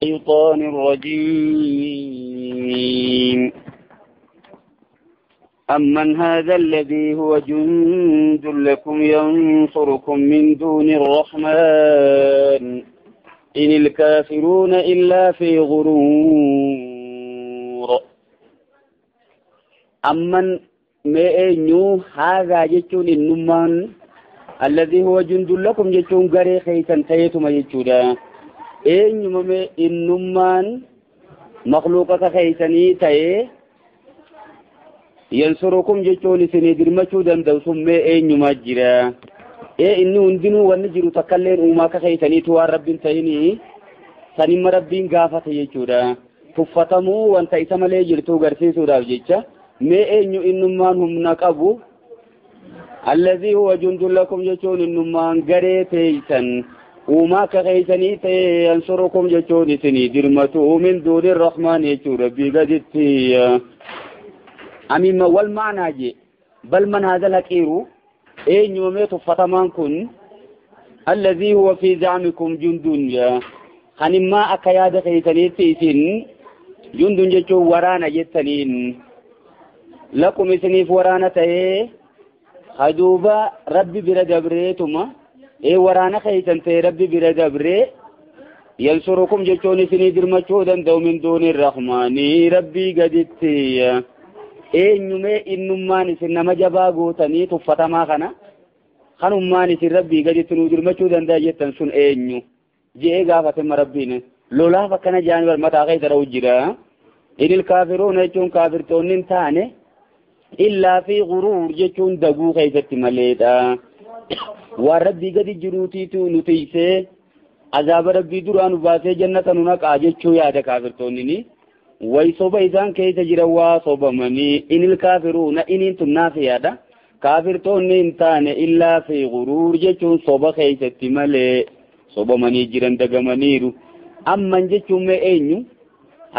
الشيطان الرجيم أمن هذا الذي هو جند لكم ينصركم من دون الرحمن إن الكافرون إلا في غرور أمن مئنو هذا جتون النمان الذي هو جند لكم جتون غري خيسان تيتم جتودا eenyuma mee innummaan makhluuqa keeysanii ta'ee yansurukum jechuun isinii dirmachuu danda'u sun mee eenyuma jira inni hundinuu wanni jiru takkalleen uumaa ka keeysaniitu waan rabbiin ta'inii sanimma rabbiin gaafate jechuudha tuffatamuu wanta isa malee jirtuu garsiisuudhaaf jecha mee eenyu innummaan humna qabu alladhii huwa jundun lakum jechuun innummaan garee teeysan وما كغيثني ينصركم جتوني سني درمته من دون الرحمن يجور ربي قدتي أمين والمعنى جي بل من هذا الكيرو أين يوميت فتمان كن الذي هو في زعمكم جندون خن ما أكياد غيثني تيسن جندون جتو ورانا جتنين لكم سنيف ورانا تيه خدوبا ربي برد بريتما ورانا خيتن تي ربي برغبري ينصركم جچوني سني درمچو دندو من دون الرحمن ربي قدتي نيمه انمان سنما جبا غوتني تفتما خنا خنمان سي ربي قدتنو درمچو دندا جتن سن اينو جي غافت مربين لولا فكنا جانور متا غير وجرا ان الكافرون يجون كافرتون تاني الا في غرور جچون دغو خيتت مليدا وربي قد جروتيتو نتيسه عذاب ربي دران باسه جنة ننقع جيشو يادا كافرتونني ويصوب إذان كي تجروا صوبمني إن الكافرون إن انتم نافيادا كافرتوني انتان إلا في غرور جيشو صوب خيسة ملي صوبمني جران دقمنيرو أما جيشو مئينيو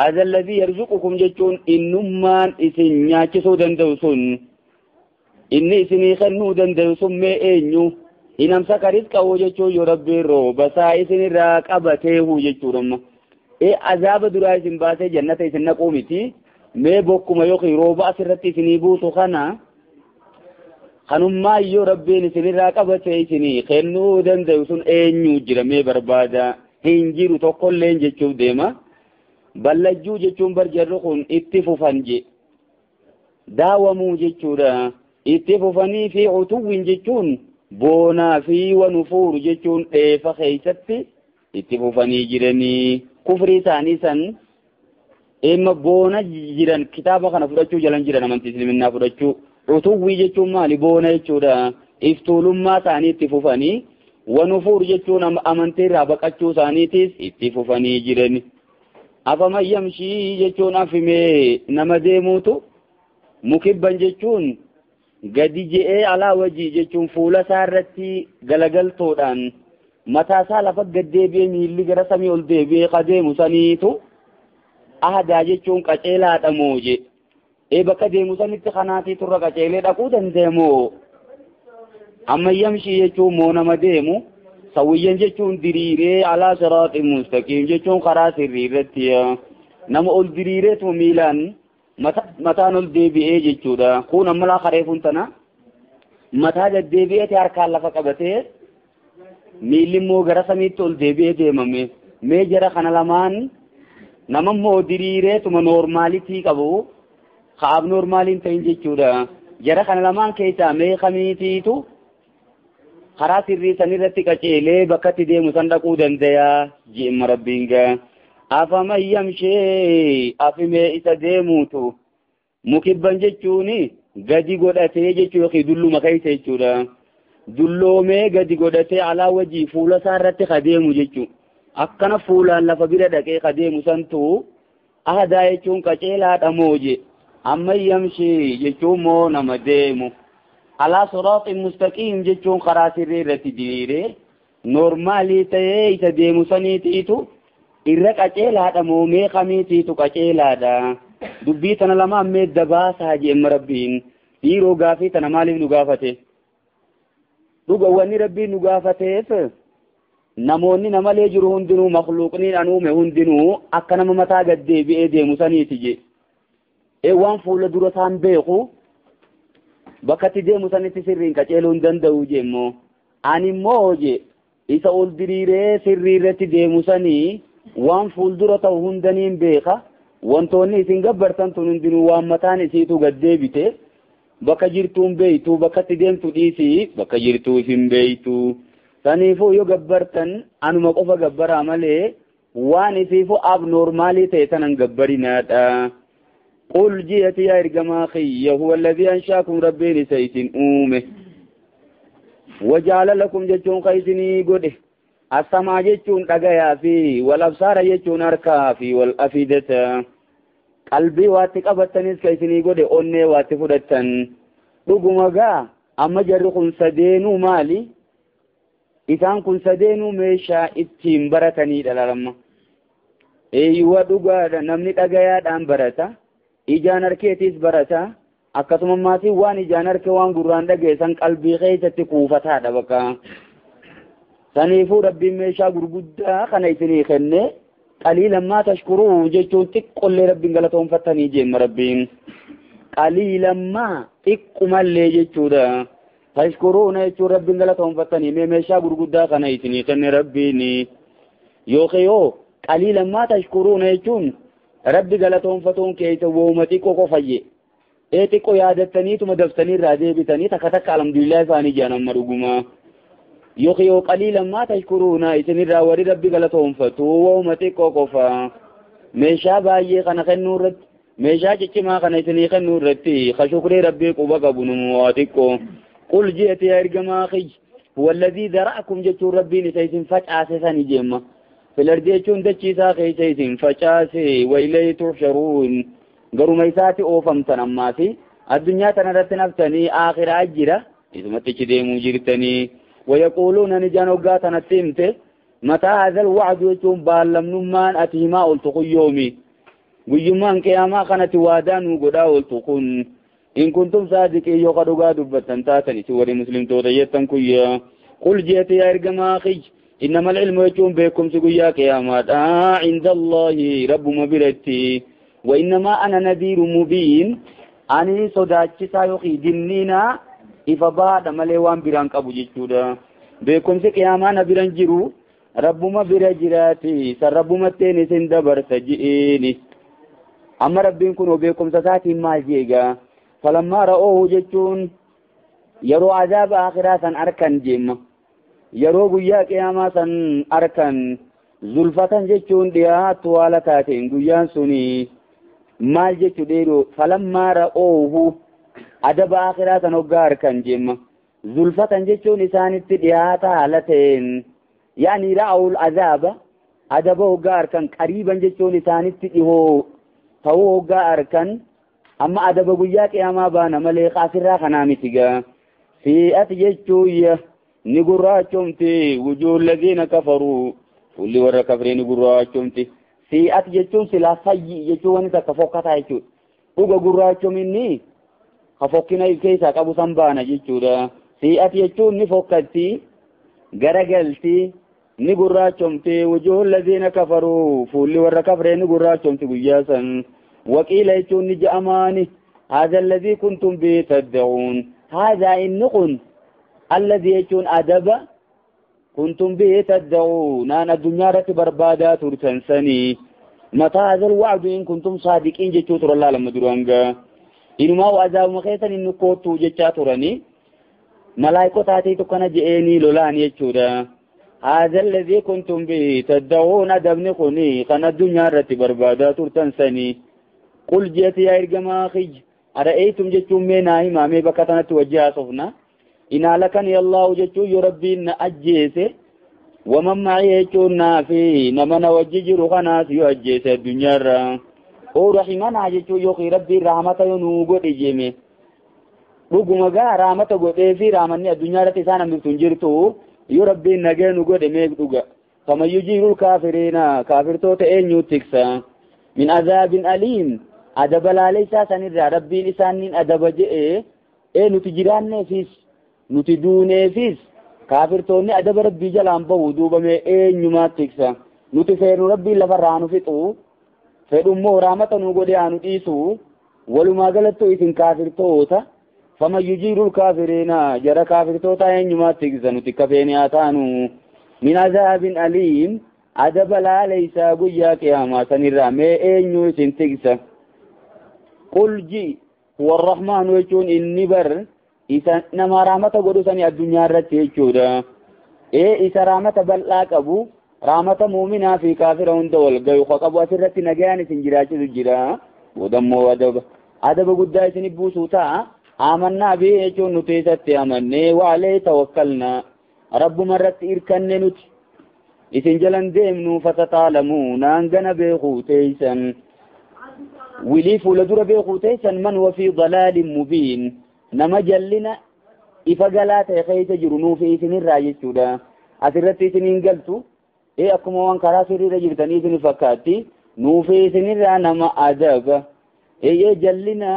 هذا الذي يرزقكم جيشو إنمان إسن ناكسو دندوسون إني إسني خنو دندوسون مئينيو inam sakarit qawo jechu yo rabbi roba sa isin raqabate hu jechu ramma azaba dura isin baase jannata isin naqumiti me bokkuma yo roba asirratti isin buutu khana khanumma yo rabbi isin raqabate isin khennu danda'u sun eenyu jira me barbada hinjiru tokkolleen jechu deema ballajju jechuun barjarru kun itti fufanje daawamu jechuudha itti fufanii fi utuwin jechuun boona fi wanufur jechuun dheefa keeysatti itti fufanii jiranii kufrii isaanii san emma boona jiran kitaaba kana fudhachuu jalan jiran amantii islaaminaa fudhachuu utuwwii jechuun maali boona jechuudha iftuulummaa isaanii itti fufanii wanufur jechuun amantii irraa baqachuu isaaniitis itti fufanii jirani afaman yamshii jechuun afimee nama deemuutu mukibban jechuun gadi je'ee alaa wajii jechuun fuula isaarratti galagaltoodhaan mataa isaa lafa gaddeebi'ee miilli gara samii ol deebi'ee qadeemu saniitu ahadaa jechuun qaceelaadha mooje bakka deemu sanitti kanaatii turra qaceelee dhaquu dandeemoo amma yamshii jechuun moo nama deemu sawiyyan jechuun diriiree alaa siraaxin mustaqiim jechuun karaa sirrii irratti nama ol diriireetu miilaan mataan ol deebi'ee jechuudha kun amma laa qareefuun tana mataa deddeebi'ee harkaan lafa qabatee miilli immoo gara samiitti ol deebi'ee deemame mee jara kana lamaan nama immoo diriireetuma noormaalitii qabu kaab noormaaliin ta'in jechuudha jara kana lamaan keessaa mee kamiitiitu karaa sirrii sanirratti qaceelee bakka itti deemu san dhaquu danda'a je'imma rabbiin gaa afaman yamshii afimee isa deemuutu mukibban jechuuni gadi godhatee jechuu yookiin dulluma keessa jechuudha dulloomee gadi godhatee alaa wajii fuula isaa irratti kadeemu jechuu akkana fuulaan lafa bira dhaqee kadeemu santu ahadaa jechuun qaceelaadha mooje amman yamshii jechuun moo nama deemu alaa siraaxin mustaqiim jechuun karaa sirrii irratti diriiree noormaalii ta'ee isa deemu saniitiitu irra qaceelaadha moo mee kamiitiitu qaceelaadha dubbii tana lamaan mee dabaasaa je'emma rabbiin dhiiroo gaafii tana maaliif nu gaafate dhuga wanni rabbiin nu gaafateef namoonni namalee jiru hundinuu makhluuqniin anuume hundinuu akka nama mataa gad deebi'ee deemu saniiti je waan fuula dura isaan beeku bakka itti deemu sanitti sirriin qaceeluu hin danda'u jemmoo ani immoo je isa ol diriiree sirriirratti deemu sanii waan fuuldura ta'u hundaniin beeka wantoonni isin gabbartan tun hundinuu waan mataan isiitu gad deebite bakka jirtuun beeytu bakka itti deemtu dhiisii bakka jirtuu isin beeytu saniifuu yoo gabbartan anuma qofa gabbaraa malee waan isiifu abnormaalii ta'e tanan gabbarinaadha qul jiyati yaa ergamaa kiyya huwa alladhii anshaakum rabbiin isa isin uume wajaala lakum jechuun ka isinii godhe asamaa jechuun dhagayaa fi wal absaara jechuun harkaa fi wal afidata qalbii waatti qabattanis ka isinii godhe onnee waatti fudhattan dhuguma gaa amma jarri kun sadeenuu maali isaan kun sadeenuu meeshaa ittiin baratanii dhalarama eeyyuwa dhugaadha namni dhagayaadhaan barata ijaan harkeetiis barata akkasuma maatii waan ijaan harke waan gurraan dhageessan qalbii keessatti kuufataadha bakka saniifuu rabbiin meeshaa gurguddaa kana isinii kenne qaliilan maa tashkuruu jechuun xiqqollee rabbiin galatoonfattanii jeemma rabbiin qaliilan maa xiqqumallee jechuudha tashkuruuna jechuun rabbiin galatoonfattanii meeshaa gurguddaa kana isinii kenne rabbiin yookiin qaliilan maa tashkuruuna jechuun rabbi galatoonfatuun keessa wooma xiqqoo qofayye xiqqoo yaadattaniituma daftanii irraa deebitanii takka takka alhamdulillah isaanii jedhan amma dhuguma yookiin qaliilan maa tashkuruuna isinirraa warri rabbi galatoonfatu wooma xiqqoo qofa meeshaa baay'ee kana kennuu irratti meeshaa ciccimaa kana isinii kennuu irratti kashukuree rabbii quba qabu numoo xiqqoo qul ji'ati yaa ergamaa kiyya huwa alladhii dara'akum jechuun rabbiin isa isin facaase sani jemma filardi jechuun dachiisaa keessa isin facaase wa ilayhi tuhsharuun garuma isaati oofamtan ammaati addunyaa tanarratti naftanii akhiraa jira isumatti deemuu jirtanii wayaquuluuna nijaan hoggaa tanatti himte mataa hazal wacdu jechuun baallamnummaan ati himaa oltu kun yoomi guyyummaan qiyaamaa kanatti waadaa nuu godhaa oltu kun in kuntum saadiqii yoo ka dhugaa dubbattan taatan isi warri muslimtoota jettan kuyya qul jeeti yaa ergamaa kiyya إنما العلم يجون بكم سقيا قيامات عند الله رب مبرتي وإنما أنا نذير مبين أني صداتي سايوخي دنينا إفباد مليوان بران كابو جيشودا بكم سقياما نبران جرو رب مبرجراتي سر رب متيني سندبر سجئيني أما ربين كنوا بكم سساتي ما جيغا فلما رأوه جيشون يرو عذاب آخرات أركان جيما yeroo guyyaa qiyaamaa san arkan zulfatan jechuun dhiyaatu haala taateen guyyaan suni maal jechuu dheeru falammaa ra'oohu adaba akhiraa san hoggaa arkan jemma zulfatan jechuun isaanitti dhiyaata haala ta'een yaani ra'awul azaaba adaba hoggaa arkan qariiban jechuun isaanitti dhihoo ta'uu hoggaa arkan amma adaba guyyaa qiyaamaa baana malee kaafirraa kanaa mitigaa fi'ati jechuun ni gurraachomti wujuu alladhiina kafaruu fulli warra kafree ni gurraachomti si'at jechuun silaa fayyi jechuun wani takka fokkataa jechuudha dhuga gurraachominni ka fokkina keessaa qabu san baana jechuudha si'at jechuun ni fokkatti garagalti ni gurraachomti wujuu alladhiina kafaruu fulli warra kafree ni gurraachomti guyyaa san waqiila jechuun ni ja'amaani haadha alladhii kuntum bihi tad'uun haadha inni kun الذي يكون أدبا كنتم به تدعون أن الدنيا رتب بربادا ترتنسني متى هذا الوعد إن كنتم صادقين جتشو ترى الله لما دروانغا إنما وعذاب مخيطا إنو كوتو جتشا تراني ملايكو تاتي تكنا جئيني لولان يجودا هذا الذي كنتم به تدعون أدبني خني قنا الدنيا رتب بربادا ترتنسني قل جيت يا إرقما خج أرأيتم جتشو ميناي مامي بكتنا توجه صفنا إن لكني الله جتو يربين أجيسه ومن معي يجونا في نمنا وججر خناس يؤجيس الدنيا او رحمنا جتو يخي ربي رحمة ينوغو إجيمي رقم غا رحمة قوتي في رحمني الدنيا رتسانا مفتنجرتو يربي نغي نوغو دميك دوغا فما يجير الكافرين كافر توتئين يوتكسا من عذاب أليم أدب لاليسا سنر ربي لسانين أدب جئي نتجران نفيس nuti duuneefis kaafirtoonni adaba rabbii jalaan bahu duubame eenyumaatti tiksa nuti feenu rabbii lafarraa nu fixu fedhummoo raamata nu godhe aanu dhiisu walumaa galattu isin kaafirtoota fama yujiirul kaafiriina jara kaafirtoota eenyumaatti tiksa nuti kafeeni haa taanu min azaabin aliim adaba laaleysaa guyyaa qiyaamaa sanirraa mee eenyu isin tiksa qul ji huwa arrahmaanu jechuun inni bar isa nama raamata godhu sani addunyaa irratti jechuudha isa raamata bal'aa qabu raamata muuminaa fi kaafira hunda wal gayu qabu asirratti nagayaan isin jiraachisu jira boodammoo adaba guddaa isin buusuu ta'a amannaa bi jechuun nuti isatti amannee waalee tawakkalna rabbuma irratti irkanne nuti isin jalan deemnu fatataalamu naangana beekuu teeysan wilii fuula dura beekuu teeysan man wa fi dalaalin mubiin nama jallina ifa galaa ta'e keessa jiru nuufi isinirraa jechuudha asirratti isiniin galtu akkuma waan karaa sirriirra jirtanii isin fakkaatti nuufi isinirraa nama adaba jallina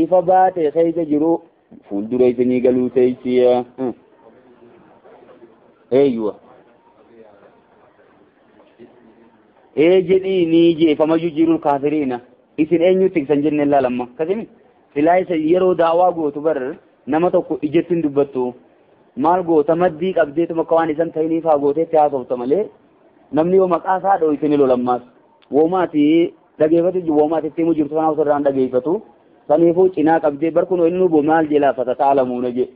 ifa baate keessa jiru fuuldura isinii galuu teessiya eeyyuwa jedhii ni jeefama yujiirul kaafiriina isin eenyu tiksan jenne laalamma kasimi silaa isa yeroo daawaa gootu bar nama tokko ijjettiin dubbattu maal goota maddii qabdeetuma akka waan isan ta'iniif haa gooteetti haasofta malee namni yoo maqaa isaa dhoo isin lolammaas woomaati dhageeffatu woomaati ittiin jirtu kana osoo dhageeffatu saniifuu cinaa qabdee bar kun inni nubo maal jedhaa fatataalamuuna je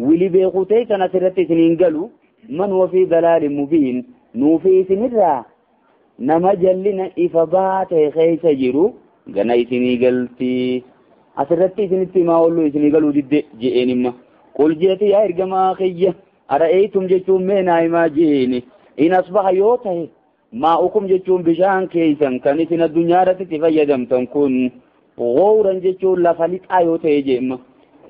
wili beekuu ta'e kan asirratti isiniin galu man wafii dalaalin mubiin nuufi isinirraa nama jallina ifa baate keessa jiru gana isinii galti asirratti isinitti himaa oollu isinii galuu didde je'eenimma qul jeeti yaa ergamaa kiyya ara'eetum jechuun mee naa himaa jeeni in asbaha yoo ta'e maa'ukum jechuun bishaan keeysan kan isin addunyaa irratti itti fayyadamtan kun gowran jechuun lafa lixaa yoo ta'e jeemma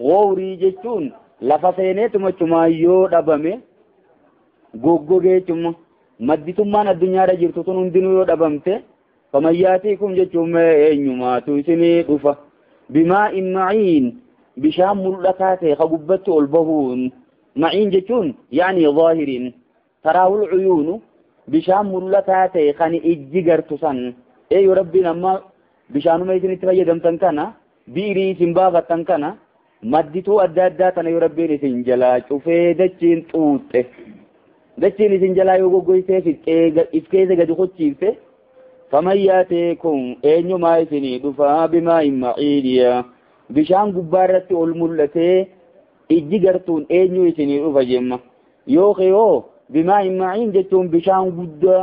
gowrii jechuun lafa seeneetuma cumaa yoo dhabame goggogeechuma madditummaan addunyaa irra jirtu tun hundinuu yoo dhabamte famayyaatiikum jechuun mee eenyumaatu isinii dhufa بماء معين بشام ملقاته خببت البهون معين جتون يعني ظاهر تراه العيون بشام ملقاته خاني اججر تسن اي ربي لما بشانو ما يتني تفيدم تنكنا بيري سنباغة تنكنا مدتو أداداتنا يربي لسنجلا شوفي دجين توته دجين سنجلا يوغو قويته إفكيزة قد خدشيفته فمن ياتيكم اينو ما يسني دفا بماء معين بشان غبارت الملته اججرتون اينو يسني دفا جمع يوخيو بماء معين جتون بشان غدا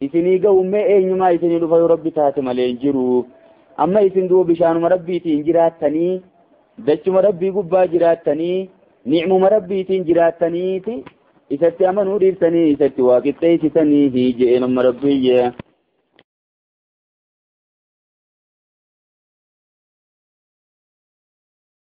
يسني قوم اينو ما يسني دفا ربي تاتم لينجرو اما يسن دو بشان مربي تنجراتني دچ مربي غبا جراتني نعم مربي تنجراتني تي إساتي أمنوا ديرتني إساتي واقتي ستني هي جئنا مربي